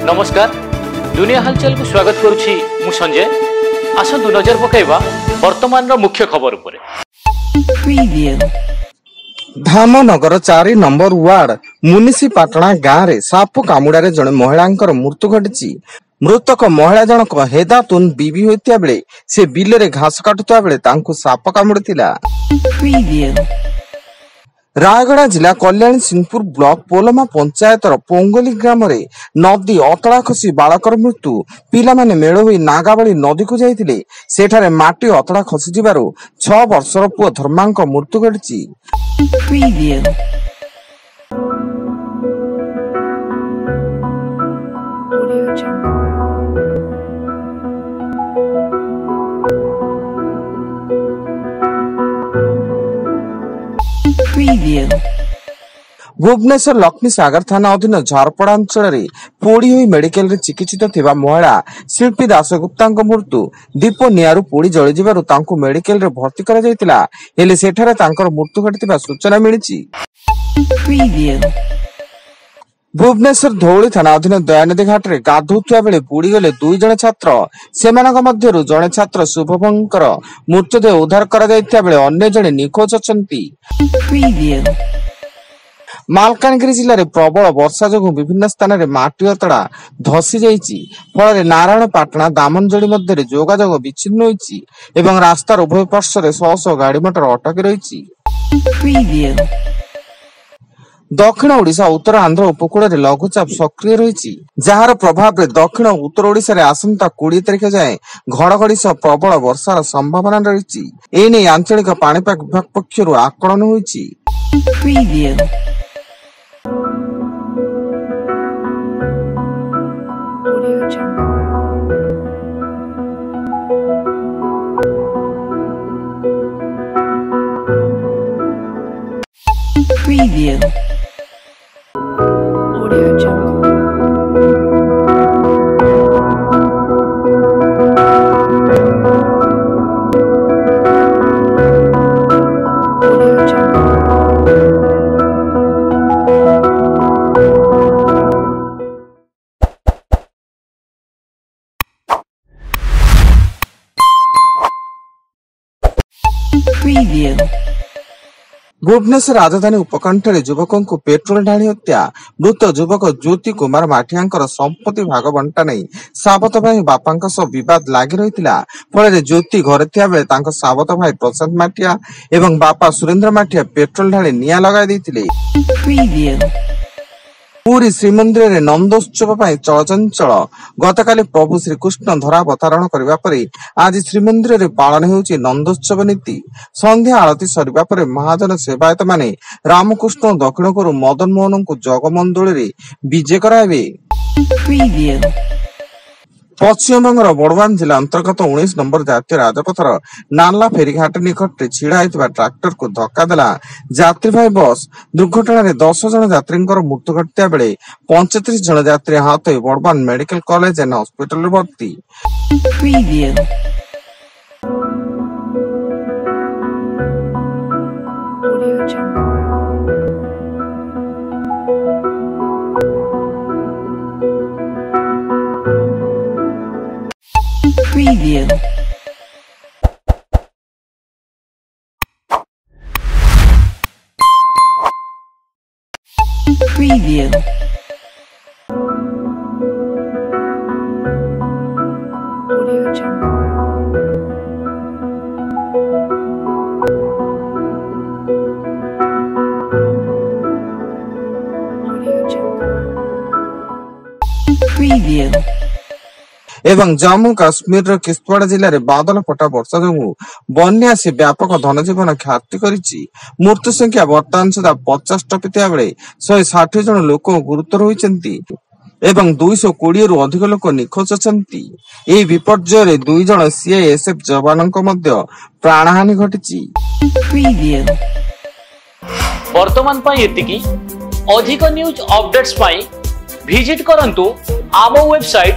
नमस्कार दुनिया हालचाल को स्वागत करुछि मु संजय। आसंतु नजर पकाइबा वर्तमान रो मुख्य खबर उपरे। धामनगर 4 नंबर वार्ड मुनिसिपाटना गाँव रे साप कामुड़ारे जड़े महिलांकर मृत्यु घटी। मृतक महिला जनक हेदातुन बीबी होइतिया बेले से बिल रे घास काटुता बेले तांकु साप कामुड़ितिला। रायगड़ा जिला कल्याणी सिंहपुर ब्लॉक पोलमा पंचायतर पोंगोली ग्राम रे नदी अतड़ा खसी बालकर मृत्यु। पिला माने मेळ होई नागावली नदी को जाइतिले सेठारे माटी अतड़ा खसी जिबारु 6 वर्षर पुओ धर्मांक मृत्यु घटिछि। भुवनेश्वर लक्ष्मी सागर थाना अधीन झारपड़ा अंचल पोड़ी हुई मेडिकल रे चिकित्सित थिबा महिला शिल्पी दासगुप्ता मृत्यु। दीप नियारू पोड़ी जली जिबारु तांकु मेडिकल रे भर्ती करा जायतिला हेले सेठारे तांकर मृत्यु घटिथिबा सूचना मिलिछि। भुवनेश्वर धौली थाना अधीन दयानदी घाट रे गाधुथुआ बेले बुड़ी गले 2 जण छात्र। सेमानक मध्यरु जणे छात्र शुभभंकर मृतदेह उद्धार करा जायतिया बेले अन्य जणे निखोज अछंती। मालकानगिरी जिले में प्रबल वर्षा जो विभिन्न स्थान में माटी अतड़ा धसी जाइछि। फल नारायण पाटना दामनजोड़ी मध्य जोगाजोग विच्छिन्न होइछि एवं रास्तार उभय पार्श्व शह शह गाड़ी मोटर अटकी रही। दक्षिण ओडिशा उत्तर आंध्र उपकूल में लघुचाप सक्रिय रही जार प्रभाव में दक्षिण उत्तर ओडिशा रे आसंता 20 तारिख जाए घड़घड़ी सह प्रबल वर्षार संभावना रही। एने आंचलिक पाणीपाग विभाग पक्षरु आकलन होइछि। भुवनेश्वर राजधानी उपकंठ युवकों को पेट्रोल ढाणी हत्या। मृत युवक ज्योति कुमार माठिया संपत्ति भाग बंटा नहीं साबत भाई बापा बद लगी रही फल ज्योति घरे थिया बेले तांको साबत भाई प्रशांत माठिया एवं बापा सुरेंद्र माठिया पेट्रोल ढाणी निया लगा देथिले। पूरी श्रीमंदिर रे नंदोत्सव चलचंचल गतकाली प्रभु श्रीकृष्ण धरावतरण करबा परे आज श्रीमंदिर रे पालन हेउची नंदोत्सव नीति। संध्या आरती सरिबा परे महाजन सेवायत माने रामकृष्ण दक्षिण गुरु मदन मोहन को जगमंडली रे विजय कराबे। पश्चिम बंगर बड़वान जिला अंतर्गत 19 नंबर जातीय राजपथर नाला फेरीघाट निकट छिड़ा होइतिबा ट्रैक्टर को धक्का देला यात्रीवाही बस। दुर्घटना रे 10 जन यात्रींकर मृत्यु घटिया बेले 35 जन यात्री हाथ होई बड़वान मेडिकल कॉलेज एंड हॉस्पिटल रे भर्ती। एवं जम्मू काश्मीर किश्तवाड़ जिले में बादल फटा वर्षा जो बन्या से व्यापक धनजीवन क्षति करिछि। मृत्यु संख्या वर्तमान सुधा 50 टपिथिया बेले 160 जन लोक गुरुतर होइछन्ति एवं 220 रु अधिक लोक निखोज अछन्ति। एही विपर्यय रे 2 जन सीआईएसएफ जवानक मध्य प्राणहानि घटिछि। वर्तमान पई एतिकी अधिक न्यूज अपडेट्स पई विजिट करंतु आम वेबसाइट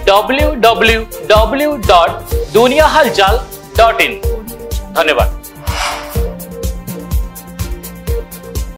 www.duniyahalchal.in। धन्यवाद।